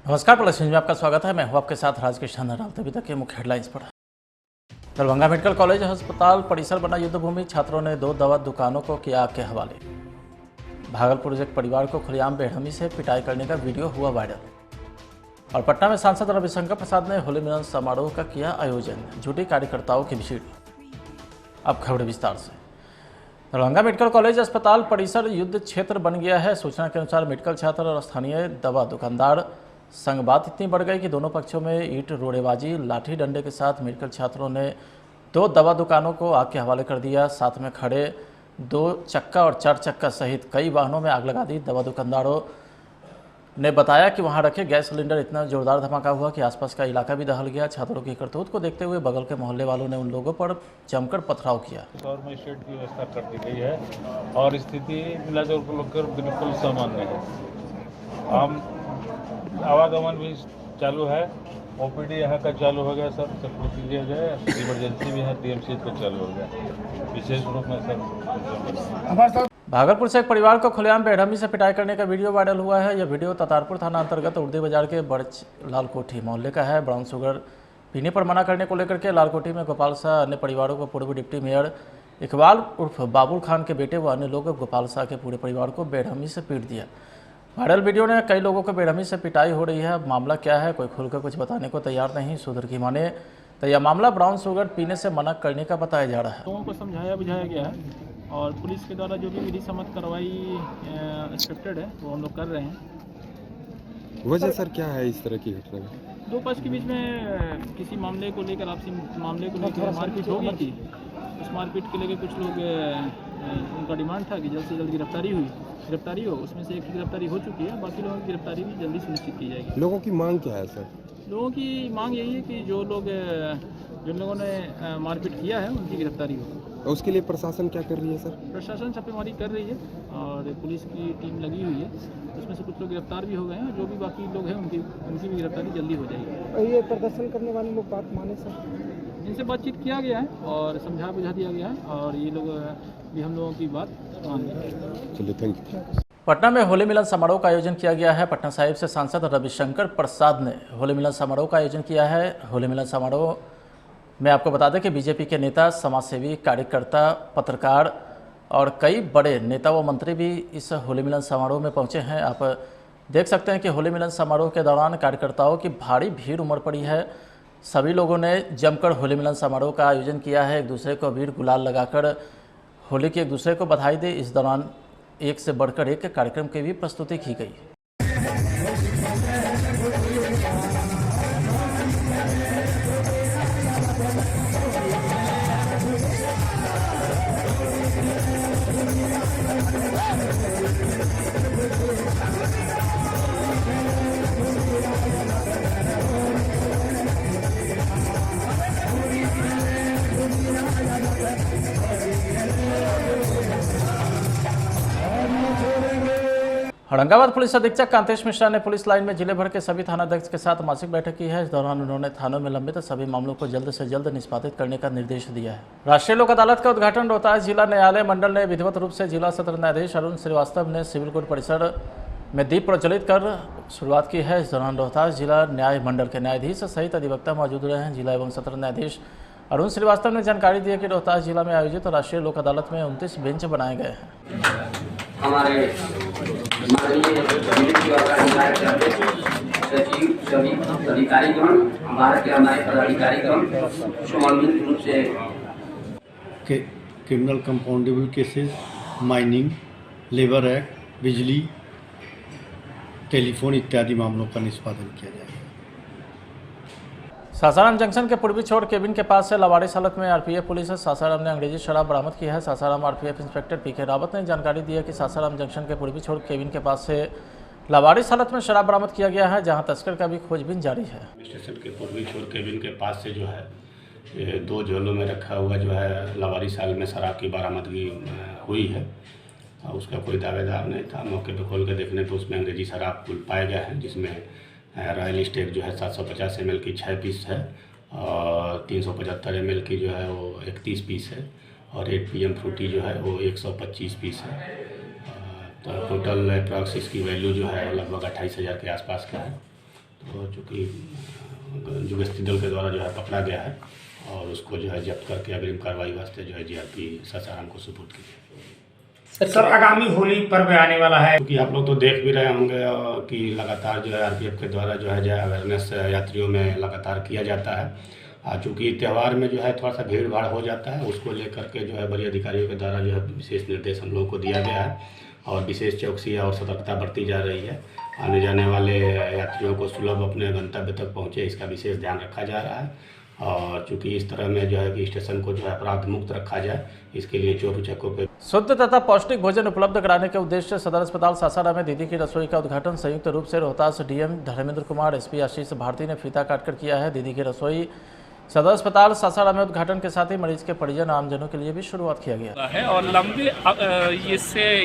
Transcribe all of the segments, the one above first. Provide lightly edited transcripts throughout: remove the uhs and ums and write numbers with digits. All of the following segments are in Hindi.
नमस्कार, प्लस न्यूज में आपका स्वागत है। मैं हूं आपके साथ राजकिशन रावत। अभी तक के मुख्य हेडलाइंस पर। दरभंगा मेडिकल कॉलेज अस्पताल परिसर बना युद्धभूमि, छात्रों ने 2 दवा दुकानों को किया आग के हवाले। भागलपुर एक परिवार को खुलेआम बेरहमी से पिटाई करने का वीडियो हुआ वायरल। और पटना में सांसद रविशंकर प्रसाद ने होली मिलन समारोह का किया आयोजन, जुटे कार्यकर्ताओं की भीड़। अब खबर विस्तार से। दरभंगा मेडिकल कॉलेज अस्पताल परिसर युद्ध क्षेत्र बन गया है। सूचना के अनुसार मेडिकल छात्र और स्थानीय दवा दुकानदार संग बात इतनी बढ़ गई कि दोनों पक्षों में ईंट रोड़ेबाजी, लाठी डंडे के साथ मेडिकल छात्रों ने 2 दवा दुकानों को आग के हवाले कर दिया। साथ में खड़े 2 चक्का और 4 चक्का सहित कई वाहनों में आग लगा दी। दवा दुकानदारों ने बताया कि वहां रखे गैस सिलेंडर इतना जोरदार धमाका हुआ कि आसपास का इलाका भी दहल गया। छात्रों की करतूत को देखते हुए बगल के मोहल्ले वालों ने उन लोगों पर जमकर पथराव किया। गवर्नमेंट स्टेट की व्यवस्था कर दी गई है और स्थिति मिलाजुल बिल्कुल सामान्य है। आम आवागमन भी चालू है। ओपीडी यहाँ का चालू हो गया सर, सब दिया गया। इमरजेंसी भी है, डीएमसी का चालू हो गया विशेष रूप में सर। भागलपुर से एक परिवार को खुलेआम बेरहमी से पिटाई करने का वीडियो वायरल हुआ है। यह वीडियो तातारपुर थाना अंतर्गत उर्दी बाजार के बड़च लालकोठी मोहल्ले का है। ब्राउन शुगर पीने पर मना करने को लेकर के लालकोठी में गोपाल शाह अन्य परिवारों को पूर्व डिप्टी मेयर इकबाल उर्फ बाबुल खान के बेटे व अन्य लोग गोपाल शाह के पूरे परिवार को बेरहमी से पीट दिया। वायरल वीडियो ने कई लोगों को बेरहमी से पिटाई हो रही है। अब मामला क्या है, कोई खुलकर कुछ बताने को तैयार नहीं। सुधर की माने तो यह मामला ब्राउन शुगर पीने से मना करने का बताया जा रहा है। लोगों को समझाया बुझाया गया है और पुलिस के द्वारा जो भी विधि सम्मत कार्रवाई एक्सपेक्टेड है वो हम लोग कर रहे हैं। वजह सर क्या है इस तरह की घटना में? 2 पक्ष के बीच में किसी मामले को लेकर आपसी मामले को लेकर मारपीट हो गई थी। उस मारपीट के लेकर कुछ लोग उनका डिमांड था कि जल्द से जल्द गिरफ्तारी हो। उसमें से एक की गिरफ्तारी हो चुकी है, बाकी लोगों की गिरफ्तारी भी जल्दी सुनिश्चित की जाएगी। लोगों की मांग क्या है सर? लोगों की मांग यही है कि जिन लोगों ने मारपीट किया है उनकी गिरफ्तारी हो। उसके लिए प्रशासन क्या कर रही है सर? प्रशासन छापेमारी कर रही है और पुलिस की टीम लगी हुई है। उसमें से कुछ लोग गिरफ्तार भी हो गए हैं। जो भी बाकी लोग हैं उनकी भी गिरफ्तारी जल्दी हो जाएगी। ये प्रदर्शन करने वाले लोग बात माने सर? इनसे बातचीत किया गया है और समझा बुझा दिया गया है और ये लोग भी हम लोगों की बात मान गए। चलिए, थैंक यू। पटना में होली मिलन समारोह का आयोजन किया गया है। पटना साहिब से सांसद रविशंकर प्रसाद ने होली मिलन समारोह का आयोजन किया है। होली मिलन समारोह में आपको बता दें कि बीजेपी के नेता, समाजसेवी, कार्यकर्ता, पत्रकार और कई बड़े नेता व मंत्री भी इस होली मिलन समारोह में पहुंचे हैं। आप देख सकते हैं कि होली मिलन समारोह के दौरान कार्यकर्ताओं की भारी भीड़ उमड़ पड़ी है। सभी लोगों ने जमकर होली मिलन समारोह का आयोजन किया है। एक दूसरे को अबीर गुलाल लगाकर होली की एक दूसरे को बधाई दी। इस दौरान एक से बढ़कर एक कार्यक्रम की भी प्रस्तुति की गई। औरंगाबाद पुलिस अधीक्षक कांतेश मिश्रा ने पुलिस लाइन में जिले भर के सभी थानाध्यक्ष के साथ मासिक बैठक की है। इस दौरान उन्होंने थानों में लंबित सभी मामलों को जल्द से जल्द निष्पादित करने का निर्देश दिया है। राष्ट्रीय लोक अदालत का उद्घाटन रोहतास जिला न्यायालय मंडल ने विधिवत रूप से जिला सत्र न्यायाधीश अरुण श्रीवास्तव ने सिविल कोर्ट परिसर में दीप प्रज्वलित कर शुरुआत की है। इस दौरान रोहतास जिला न्याय मंडल के न्यायाधीश सहित अधिवक्ता मौजूद रहे हैं। जिला एवं सत्र न्यायाधीश अरुण श्रीवास्तव ने जानकारी दी कि रोहतास जिला में आयोजित राष्ट्रीय लोक अदालत में 29 बेंच बनाए गए हैं। हमारे माननीय सचिव, सभी अधिकारीगण, हमारे पदाधिकारीगण सुमंगलित रूप से criminal compoundable cases, mining, labour act, बिजली, टेलीफोन इत्यादि मामलों का निष्पादन किया जाएगा। सासाराम जंक्शन के पूर्वी छोर केबिन के पास से लावारिस हालत में आरपीएफ पुलिस सासाराम ने अंग्रेजी शराब बरामद की है। सासाराम आरपीएफ इंस्पेक्टर पीके रावत ने जानकारी दी है कि सासाराम जंक्शन के पूर्वी छोर केबिन के पास से लावारिस हालत में शराब बरामद किया गया है, जहां तस्कर का भी खोजबीन जारी है। स्टेशन के पूर्वी छोर केबिन के पास से जो है ये 2 झोलों में रखा हुआ जो है लावारिस हाल में शराब की बरामदगी हुई है। उसका कोई दावेदार नहीं था। मौके पर खोल के देखने तो उसमें अंग्रेजी शराब कुल पाया गया है, जिसमें रॉयल स्टेक जो है 750 ml की 6 पीस है और 375 ml की जो है वो 31 पीस है और 8 PM फ्रूटी जो है वो 125 पीस है। तो टोटल अप्रॉक्स इसकी वैल्यू जो है लगभग 28,000 के आसपास का है। तो चूँकि जुगस्ती दल के द्वारा जो है पकड़ा गया है और उसको जो है जब्त करके अग्रिम कार्रवाई वास्ते जो है जीआरपी सासाराम को सुपुर्द किया। सर आगामी होली पर्व आने वाला है, क्योंकि आप लोग तो देख भी रहे होंगे कि लगातार जो है आरपीएफ के द्वारा जो है अवेयरनेस यात्रियों में लगातार किया जाता है। चूँकि त्यौहार में जो है थोड़ा सा भीड़ भाड़ हो जाता है, उसको लेकर के जो है बड़ी अधिकारियों के द्वारा जो है विशेष निर्देश हम लोगों को दिया गया है और विशेष चौकसी और सतर्कता बरती जा रही है। आने जाने वाले यात्रियों को सुलभ अपने गंतव्य तक पहुँचे, इसका विशेष ध्यान रखा जा रहा है। और चूँकि इस तरह में जो है कि स्टेशन को जो है अपराध मुक्त रखा जाए, इसके लिए चोर उचक्कों पे शुद्ध तथा पौष्टिक भोजन उपलब्ध कराने के उद्देश्य से सदर अस्पताल सासाराम में दीदी की रसोई का उद्घाटन संयुक्त रूप से रोहतास डीएम धर्मेंद्र कुमार, एसपी आशीष भारती ने फीता काटकर किया है। दीदी की रसोई सदर अस्पताल सासाराम में उद्घाटन के साथ ही मरीज के परिजन आमजनों के लिए भी शुरुआत किया गया है और लंबे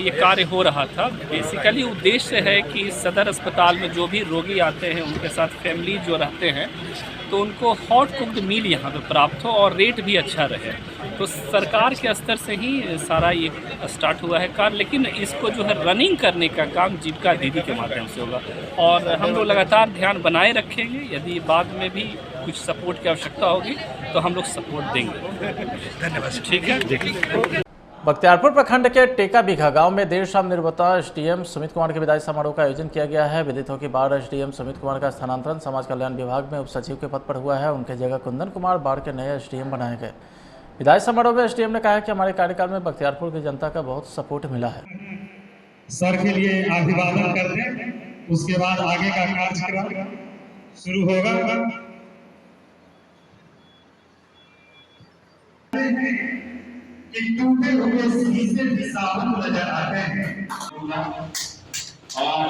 ये कार्य हो रहा था। बेसिकली उद्देश्य है कि सदर अस्पताल में जो भी रोगी आते हैं उनके साथ फैमिली जो रहते हैं तो उनको हॉट कुक्ड मील यहाँ पे प्राप्त हो और रेट भी अच्छा रहे। तो सरकार के स्तर से ही सारा ये स्टार्ट हुआ है कार्य, लेकिन इसको जो है रनिंग करने का काम जीविका दीदी के माध्यम से होगा और हम लोग लगातार ध्यान बनाए रखेंगे। यदि बाद में भी कुछ सपोर्ट की आवश्यकता होगी तो हम लोग सपोर्ट देंगे। धन्यवाद। ठीक है। बख्तियारपुर प्रखंड के टेका बीघा गांव में देर शाम निर्वता एसडीएम सुमित कुमार के विदाई समारोह का आयोजन किया गया है। विदित हो कि बाढ़ एसडीएम सुमित कुमार का स्थानांतरण समाज कल्याण विभाग में उप सचिव के पद पर हुआ है। उनके जगह कुंदन कुमार बाढ़ के नए एसडीएम बनाए गए। विदाई समारोह में एसडीएम ने कहा कि हमारे कार्यकाल में बख्तियारपुर की जनता का बहुत सपोर्ट मिला है। सर के लिए अभिवादन करते हैं, उसके बाद आगे का कार्यक्रम शुरू होगा। टूटे हुए शीशे भी साबुन नजर आते हैं और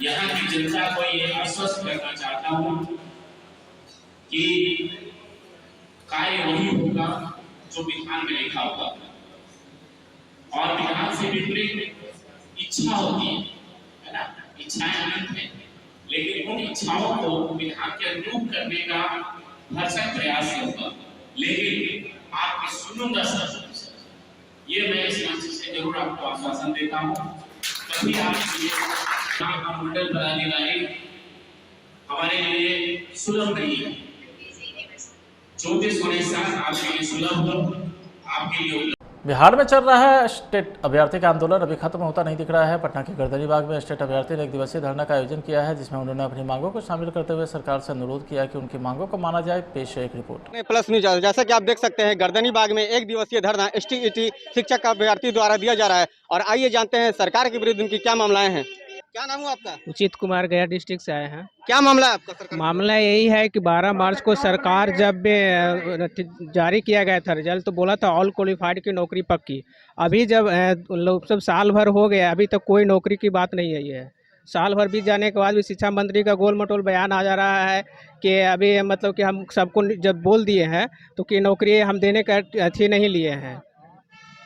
यहाँ की जनता को ये आश्वस्त करना चाहता हूँ कि कार्य वही होगा जो विधान में लिखा होगा और विधान से विपरीत इच्छा होती है ना, इच्छाएं अनंत है, लेकिन उन इच्छाओं को विधान के अनुरूप करने का भरसक प्रयास होगा। लेकिन आपकी सुनूंगा सर, ये मैं इस मंच से जरूर आपको आश्वासन देता हूँ। कभी आपका मंडल पदाधिकारी हमारे लिए सुलभ नहीं है। 24 साल आपके लिए सुलभ हो, आपके लिए। बिहार में चल रहा है स्टेट अभ्यर्थी का आंदोलन अभी खत्म होता नहीं दिख रहा है। पटना के गर्दनीबाग में स्टेट अभ्यर्थी ने एक दिवसीय धरना का आयोजन किया है, जिसमें उन्होंने अपनी मांगों को शामिल करते हुए सरकार से अनुरोध किया कि उनकी मांगों को माना जाए। पेश है एक रिपोर्ट। प्लस न्यूज, जैसा कि आप देख सकते हैं गर्दनीबाग में एक दिवसीय धरना एसटीईटी शिक्षक अभ्यर्थी द्वारा दिया जा रहा है और आइए जानते हैं सरकार के विरुद्ध उनकी क्या मामलाएं हैं। क्या नाम हुआ आपका? उचित कुमार, गया डिस्ट्रिक्ट से आए हैं। क्या मामला है आपका? सरकार मामला यही है कि 12 मार्च को सरकार जब जारी किया गया था रिजल्ट, तो बोला था ऑल क्वालिफाइड की नौकरी पक्की। अभी जब लोग सब साल भर हो गया, अभी तक कोई नौकरी की बात नहीं आई है। साल भर बीत जाने के बाद भी शिक्षा मंत्री का गोल मटोल बयान आ जा रहा है कि अभी मतलब कि हम सबको जब बोल दिए हैं तो कि नौकरी हम देने का अच्छी नहीं लिए हैं।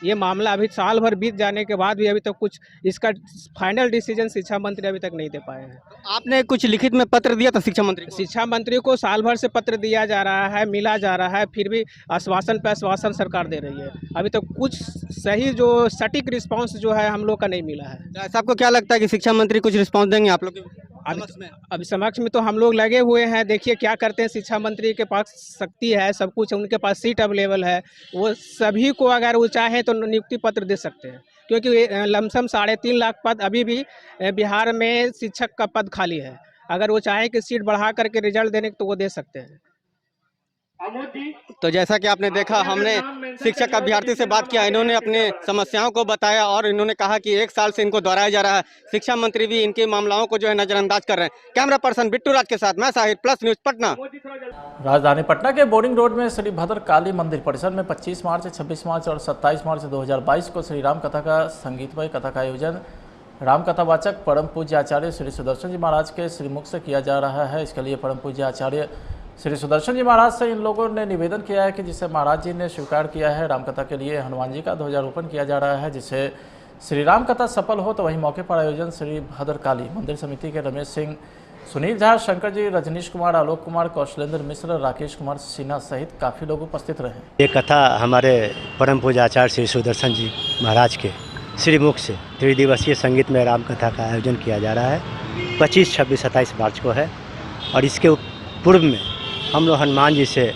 ये मामला अभी साल भर बीत जाने के बाद भी अभी तक कुछ इसका फाइनल डिसीजन शिक्षा मंत्री अभी तक नहीं दे पाए हैं। आपने कुछ लिखित में पत्र दिया था शिक्षा मंत्री को? शिक्षा मंत्री को साल भर से पत्र दिया जा रहा है, मिला जा रहा है, फिर भी आश्वासन पे आश्वासन सरकार दे रही है। अभी तक कुछ सही जो सटीक रिस्पांस जो है हम लोग का नहीं मिला है। ऐसा आपको क्या लगता है कि शिक्षा मंत्री कुछ रिस्पांस देंगे आप लोग? अभी समक्ष में तो हम लोग लगे हुए हैं, देखिए क्या करते हैं। शिक्षा मंत्री के पास शक्ति है, सब कुछ है, उनके पास सीट अवेलेबल है। वो सभी को अगर वो चाहे तो नियुक्ति पत्र दे सकते हैं, क्योंकि लमसम 3.5 लाख पद अभी भी बिहार में शिक्षक का पद खाली है। अगर वो चाहे कि सीट बढ़ा करके रिजल्ट देने तो वो दे सकते हैं। तो जैसा कि आपने देखा, हमने शिक्षक अभ्यर्थी से बात किया, इन्होंने अपने समस्याओं को बताया और इन्होंने कहा कि 1 साल से इनको दोहराया जा रहा है। शिक्षा मंत्री भी इनके मामलाओं को जो है नजरअंदाज कर रहे हैं। कैमरा पर्सन बिट्टू राज के साथ मैं साहिर, प्लस न्यूज पटना। राजधानी पटना के बोरिंग रोड में श्री भद्र काली मंदिर परिसर में 25 मार्च, 26 मार्च और 27 मार्च 2022 को श्री राम कथा का संगीतमय कथा का आयोजन राम कथावाचक परम पूज्य आचार्य श्री सुदर्शन जी महाराज के श्रीमुख से किया जा रहा है। इसके लिए परम पूज्य आचार्य श्री सुदर्शन जी महाराज से इन लोगों ने निवेदन किया है कि जिसे महाराज जी ने स्वीकार किया है। रामकथा के लिए हनुमान जी का ध्वजारोपण किया जा रहा है, जिससे श्री राम कथा सफल हो। तो वहीं मौके पर आयोजन श्री भद्रकाली मंदिर समिति के रमेश सिंह, सुनील झा, शंकर जी, रजनीश कुमार, आलोक कुमार, कौशलेंद्र मिश्र, राकेश कुमार सिन्हा सहित काफ़ी लोग उपस्थित रहे। ये कथा हमारे परम पूज्य आचार्य श्री सुदर्शन जी महाराज के श्रीमुख से 3 दिवसीय संगीत में राम कथा का आयोजन किया जा रहा है। 25, 26, 27 मार्च को है और इसके पूर्व में हम लोग हनुमान जी से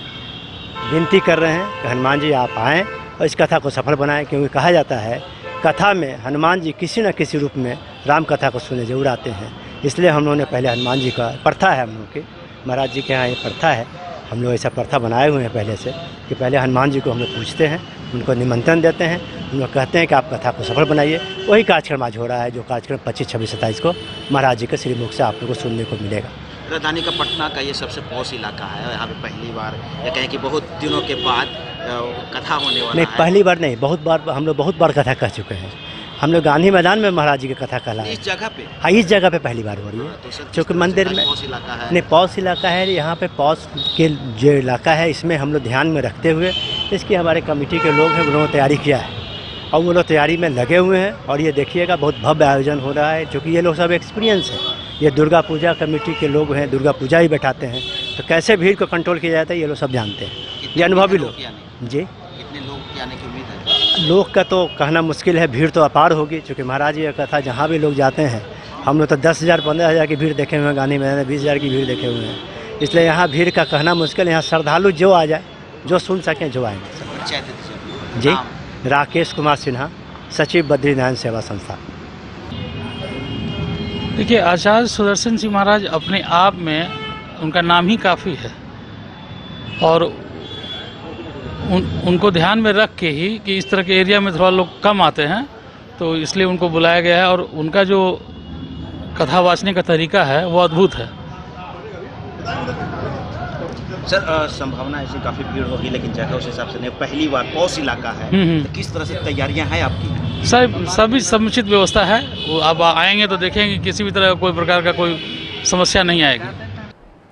विनती कर रहे हैं कि हनुमान जी आप आएँ और इस कथा को सफल बनाएं, क्योंकि कहा जाता है कथा में हनुमान जी किसी न किसी रूप में राम कथा को सुनने जरूर आते हैं। इसलिए हम लोगों ने पहले हनुमान जी का प्रथा है, हम लोग की महाराज जी के यहाँ ये प्रथा है, हम लोग ऐसा प्रथा बनाए हुए हैं पहले से कि पहले हनुमान जी को हम लोग पूछते हैं, उनको निमंत्रण देते हैं, हम लोग कहते हैं कि आप कथा को सफल बनाइए। वही कार्यक्रम आज हो रहा है, जो कार्यक्रम 25, 26, 27 को महाराज जी के श्रीमुख से आप लोग को सुनने को मिलेगा। राजधानी का पटना का ये सबसे पॉश इलाका है, यहाँ पे पहली बार या कहें कि बहुत दिनों के बाद कथा होने वाला नहीं, है। पहली बार नहीं, बहुत बार हम लोग बहुत बार कथा कह चुके हैं। हम लोग गांधी मैदान में महाराज जी की कथा कहला है। इस जगह पे? हाँ, इस जगह पे पहली बार हो रही है, क्योंकि मंदिर में पॉश इलाका है। नहीं, पॉश इलाका है। यहाँ पे पॉश के जो इलाका है इसमें हम लोग ध्यान में रखते हुए इसकी हमारे कमेटी के लोग हैं, उन्होंने तैयारी किया है और वो लोग तैयारी में लगे हुए हैं। और ये देखिएगा बहुत भव्य आयोजन हो रहा है, क्योंकि ये लोग सब एक्सपीरियंस है। ये दुर्गा पूजा कमेटी के लोग हैं, दुर्गा पूजा ही बैठाते हैं, तो कैसे भीड़ को कंट्रोल किया जाता है ये लोग सब जानते हैं। ये अनुभवी लोग जी। कितने लोग आने की उम्मीद है? लोग का तो कहना मुश्किल है, भीड़ तो अपार होगी, क्योंकि महाराज जी का कथा जहाँ भी लोग जाते हैं, हम लोग तो 10,000 15,000 की भीड़ देखे हुए हैं, गांधी मैदान में 20,000 की भीड़ देखे हुए हैं। इसलिए यहाँ भीड़ का कहना मुश्किल है। यहाँ श्रद्धालु जो आ जाए, जो सुन सकें, जो आएंगे। जी, राकेश कुमार सिन्हा, सचिव बद्रीनारायण सेवा संस्था। देखिए, आचार्य सुदर्शन जी महाराज अपने आप में उनका नाम ही काफ़ी है, और उनको ध्यान में रख के ही कि इस तरह के एरिया में थोड़ा लोग कम आते हैं, तो इसलिए उनको बुलाया गया है। और उनका जो कथा वाचने का तरीका है वो अद्भुत है। सर, संभावना ऐसी काफ़ी भीड़ होगी, लेकिन जगह उस हिसाब से नहीं, पहली बार पॉश इलाका है, तो किस तरह से तैयारियां हैं आपकी? सर, सभी समुचित व्यवस्था है। वो आप आएंगे तो देखेंगे किसी भी तरह का कोई प्रकार का कोई समस्या नहीं आएगी।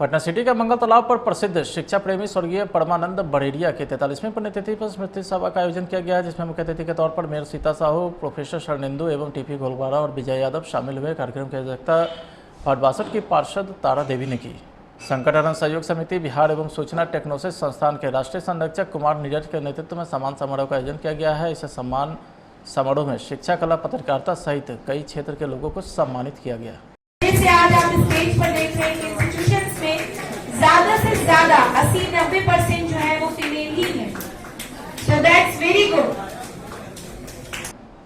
पटना सिटी के मंगल तालाब पर प्रसिद्ध शिक्षा प्रेमी स्वर्गीय परमानंद बड़ेरिया के 43वीं पुण्यतिथि पर स्मृति सभा का आयोजन किया गया है, जिसमें मुख्य अतिथि के तौर पर मेयर सीता साहू, प्रोफेसर शरणेंदु एवं टीपी घोलवाड़ा और विजय यादव शामिल हुए। कार्यक्रम की अध्यक्षता वार्ड 62 की पार्षद तारा देवी ने की। संकटहरण सहयोग समिति बिहार एवं सूचना टेक्नोसिस संस्थान के राष्ट्रीय संरक्षक कुमार नीरज के नेतृत्व में सम्मान समारोह का आयोजन किया गया है। इस सम्मान समारोह में शिक्षा, कला, पत्रकारिता सहित कई क्षेत्र के लोगों को सम्मानित किया गया। आज आप स्टेज पर देख रहे हैं कि इंस्टीट्यूशंस में ज्यादा से ज्यादा 80-90% जो है वो फीमेल ही है, so that's very good.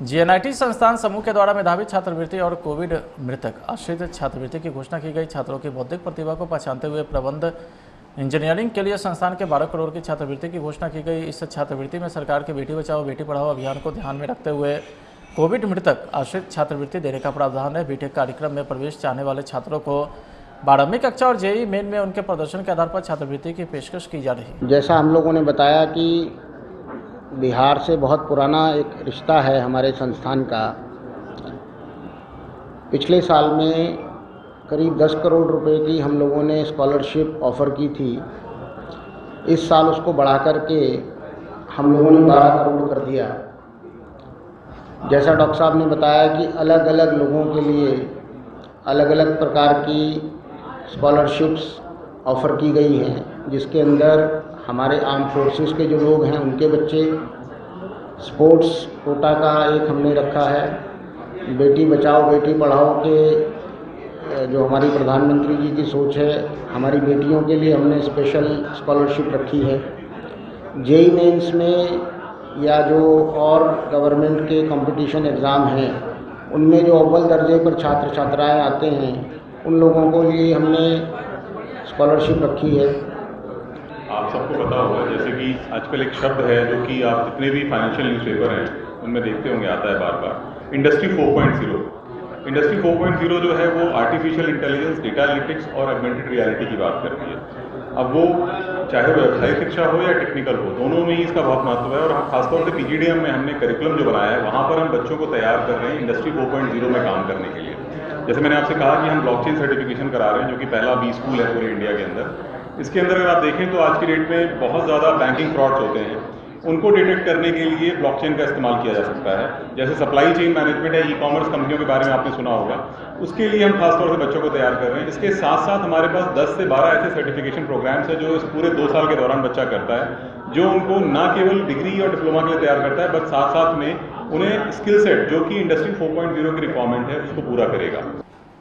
GNIT संस्थान समूह के द्वारा मेधावी छात्रवृत्ति और कोविड मृतक आश्रित छात्रवृत्ति की घोषणा की गई। छात्रों की बौद्धिक प्रतिभा को पहचानते हुए प्रबंध इंजीनियरिंग के लिए संस्थान के 12 करोड़ की छात्रवृत्ति की घोषणा की गई। इस छात्रवृत्ति में सरकार के बेटी बचाओ बेटी पढ़ाओ अभियान को ध्यान में रखते हुए कोविड मृतक आश्रित छात्रवृत्ति देने का प्रावधान है। बीटेक कार्यक्रम में प्रवेश चाहने वाले छात्रों को 12वीं कक्षा और जेईई मेन में उनके प्रदर्शन के आधार पर छात्रवृत्ति की पेशकश की जा रही है। जैसा हम लोगों ने बताया कि बिहार से बहुत पुराना एक रिश्ता है हमारे संस्थान का। पिछले साल में करीब 10 करोड़ रुपए की हम लोगों ने स्कॉलरशिप ऑफ़र की थी। इस साल उसको बढ़ा करके हम लोगों ने 12 करोड़ कर दिया। जैसा डॉक्टर साहब ने बताया कि अलग अलग लोगों के लिए अलग अलग प्रकार की स्कॉलरशिप्स ऑफ़र की गई हैं, जिसके अंदर हमारे आर्म फोर्सेस के जो लोग हैं उनके बच्चे, स्पोर्ट्स कोटा का एक हमने रखा है, बेटी बचाओ बेटी पढ़ाओ के जो हमारी प्रधानमंत्री जी की सोच है, हमारी बेटियों के लिए हमने स्पेशल स्कॉलरशिप रखी है। जेईई मेंस में या जो और गवर्नमेंट के कंपटीशन एग्ज़ाम हैं उनमें जो अव्वल दर्जे पर छात्र छात्राएँ आते हैं उन लोगों को लिए हमने स्कॉलरशिप रखी है। आप सबको पता होगा, जैसे कि आजकल एक शब्द है जो कि आप जितने भी फाइनेंशियल न्यूज़पेपर हैं उनमें देखते होंगे, आता है बार बार, इंडस्ट्री 4.0। इंडस्ट्री 4.0 जो है वो आर्टिफिशियल इंटेलिजेंस, डेटा एनालिटिक्स और ऑगमेंटेड रियलिटी की बात करती है। अब वो चाहे व्यावसायिक शिक्षा हो या टेक्निकल हो, दोनों में ही इसका बहुत महत्व है। और खासतौर से पीजीडीएम में हमने करिकुलम जो बनाया है वहाँ पर हम बच्चों को तैयार कर रहे हैं इंडस्ट्री 4.0 में काम करने के लिए। जैसे मैंने आपसे कहा कि हम ब्लॉकचेन सर्टिफिकेशन करा रहे हैं, जो कि पहला बी स्कूल है पूरे इंडिया के अंदर। इसके अंदर अगर आप देखें तो आज की डेट में बहुत ज़्यादा बैंकिंग फ्रॉड्स होते हैं, उनको डिटेक्ट करने के लिए ब्लॉकचेन का इस्तेमाल किया जा सकता है। जैसे सप्लाई चेन मैनेजमेंट है, ई-कॉमर्स कंपनियों के बारे में आपने सुना होगा, उसके लिए हम खासतौर से बच्चों को तैयार कर रहे हैं। इसके साथ साथ हमारे पास 10 से 12 ऐसे सर्टिफिकेशन प्रोग्राम्स हैं जो इस पूरे 2 साल के दौरान बच्चा करता है, जो उनको न केवल डिग्री और डिप्लोमा के लिए तैयार करता है, बट साथ साथ में उन्हें स्किल सेट जो कि इंडस्ट्री 4.0 की रिक्वायरमेंट है उसको पूरा करेगा।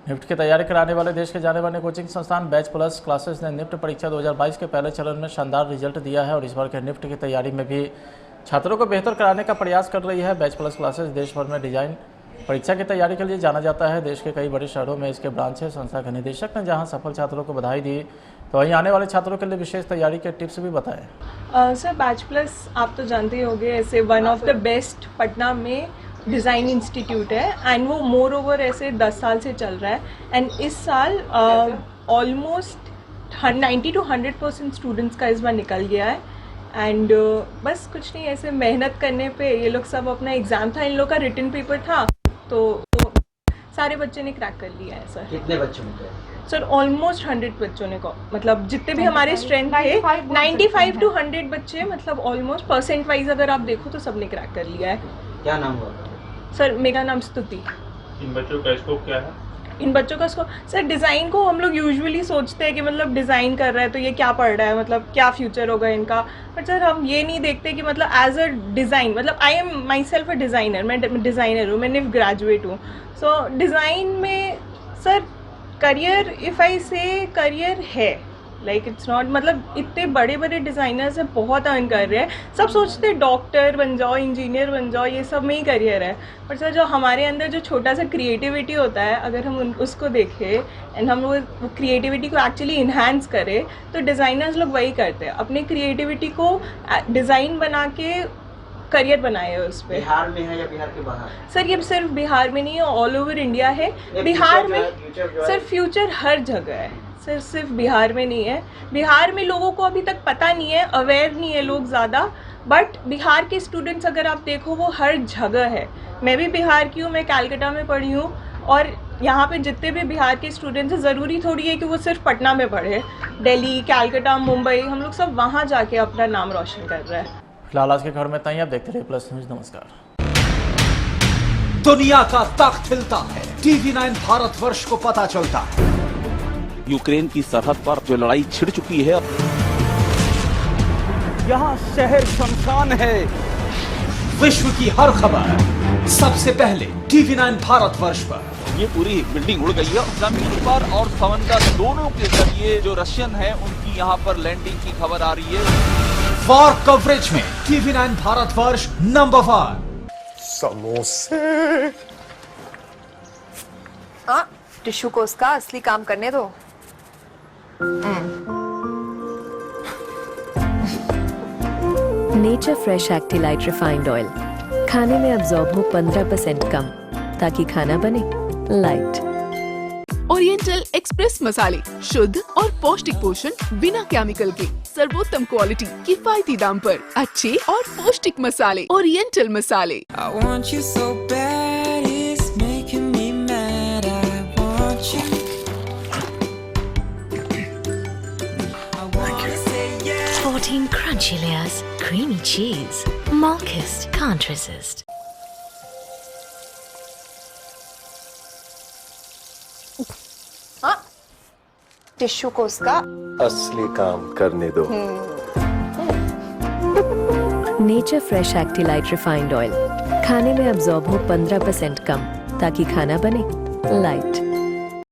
निफ्ट की तैयारी कराने वाले देश के जाने माने कोचिंग संस्थान बैच प्लस क्लासेस ने निफ्ट परीक्षा 2022 के पहले चरण में शानदार रिजल्ट दिया है और इस बार के निफ्ट की तैयारी में भी छात्रों को बेहतर कराने का प्रयास कर रही है। बैच प्लस क्लासेस देश भर में डिजाइन परीक्षा की तैयारी के लिए जाना जाता है। देश के कई बड़े शहरों में इसके ब्रांच है। संस्था के निदेशक ने जहां सफल छात्रों को बधाई दी तो वहीं आने वाले छात्रों के लिए विशेष तैयारी के टिप्स भी बताए। सर बैच प्लस आप तो जानते ही होंगे, ऐसे one of the best Patna में डिज़ाइन इंस्टीट्यूट है एंड वो मोर ओवर ऐसे 10 साल से चल रहा है एंड इस साल ऑलमोस्ट 90 to 100% स्टूडेंट्स का इस बार निकल गया है एंड बस कुछ नहीं, ऐसे मेहनत करने पे ये लोग सब अपना एग्ज़ाम था, इन लोग का रिटन पेपर था तो सारे बच्चे ने क्रैक कर लिया है। सर कितने बच्चों ने? सर ऑलमोस्ट 100 बच्चों ने को, मतलब जितने भी हमारे स्ट्रेंथ थे 95 to 100 बच्चे, मतलब ऑलमोस्ट परसेंट वाइज अगर आप देखो तो सबने क्रैक कर लिया है। क्या नाम हुआ? सर मेरा नाम स्तुति। इन बच्चों का स्कोप क्या है? इन बच्चों का स्कोप सर डिज़ाइन को हम लोग यूजुअली सोचते हैं कि मतलब डिज़ाइन कर रहा है तो ये क्या पढ़ रहा है, मतलब क्या फ्यूचर होगा इनका, बट सर हम ये नहीं देखते कि मतलब एज अ डिज़ाइन, मतलब I am my self a designer, मैं डिज़ाइनर हूँ, मैं निफ्ट ग्रेजुएट हूँ। सो डिज़ाइन में सर करियर, इफ़ आई से करियर है, लाइक इट्स नॉट, मतलब इतने बड़े बड़े डिज़ाइनर्स हैं, बहुत अर्न कर रहे हैं, सब सोचते हैं डॉक्टर बन जाओ, इंजीनियर बन जाओ, ये सब में ही करियर है, पर सर जो हमारे अंदर जो छोटा सा क्रिएटिविटी होता है, अगर हम उसको देखें एंड हम वो क्रिएटिविटी को एक्चुअली इन्हांस करें तो डिज़ाइनर्स लोग वही करते हैं, अपनी क्रिएटिविटी को डिज़ाइन बना के करियर बनाए उस पर। बिहार में है या बिहार के बाहर? सर ये सिर्फ बिहार में नहीं है, ऑल ओवर इंडिया है। बिहार में सर फ्यूचर हर जगह है सर, सिर्फ बिहार में नहीं है। बिहार में लोगों को अभी तक पता नहीं है, अवेयर नहीं है लोग ज़्यादा, बट बिहार के स्टूडेंट्स अगर आप देखो वो हर जगह है। मैं भी बिहार की हूँ, मैं कलकत्ता में पढ़ी हूँ और यहाँ पे जितने भी बिहार के स्टूडेंट्स हैं, ज़रूरी थोड़ी है कि वो सिर्फ पटना में पढ़े, दिल्ली, कलकत्ता, मुंबई, हम लोग सब वहाँ जाके अपना नाम रोशन कर रहे हैं। फिलहाल आज के खबर में इतना ही। आप देखते रहिए प्लस न्यूज़। नमस्कार। दुनिया का तख्त हिलता है, TV9 भारतवर्ष को पता चलता है। यूक्रेन की सरहद पर जो लड़ाई छिड़ चुकी है, यहाँ शहर शमशान है। विश्व की हर खबर सबसे पहले TV9 भारतवर्ष पर। ये पूरी बिल्डिंग उड़ गई है। जमीन पर और समंदर दोनों के जरिए जो रशियन है उनकी यहाँ पर लैंडिंग की खबर आ रही है। वॉर कवरेज में TV9 भारतवर्ष नंबर 1। समोसे। टिश्यू को उसका असली काम करने दो। नेचर फ्रेश एक्टिलाइट रिफाइंड ऑयल, खाने में अब्जॉर्ब हो 15% कम, ताकि खाना बने लाइट। ओरिएंटल एक्सप्रेस मसाले, शुद्ध और पौष्टिक पोषण बिना केमिकल के, सर्वोत्तम क्वालिटी, किफायती दाम पर अच्छे और पौष्टिक मसाले। ओरिएंटल मसाले। Crunchy layers, creamy cheese. Malkist can't resist. हाँ, टिश्यू को उसका असली काम करने दो। नेचर फ्रेश एक्टिलाइट रिफाइंड ऑयल, खाने में अब्जॉर्ब हो 15% कम, ताकि खाना बने लाइट।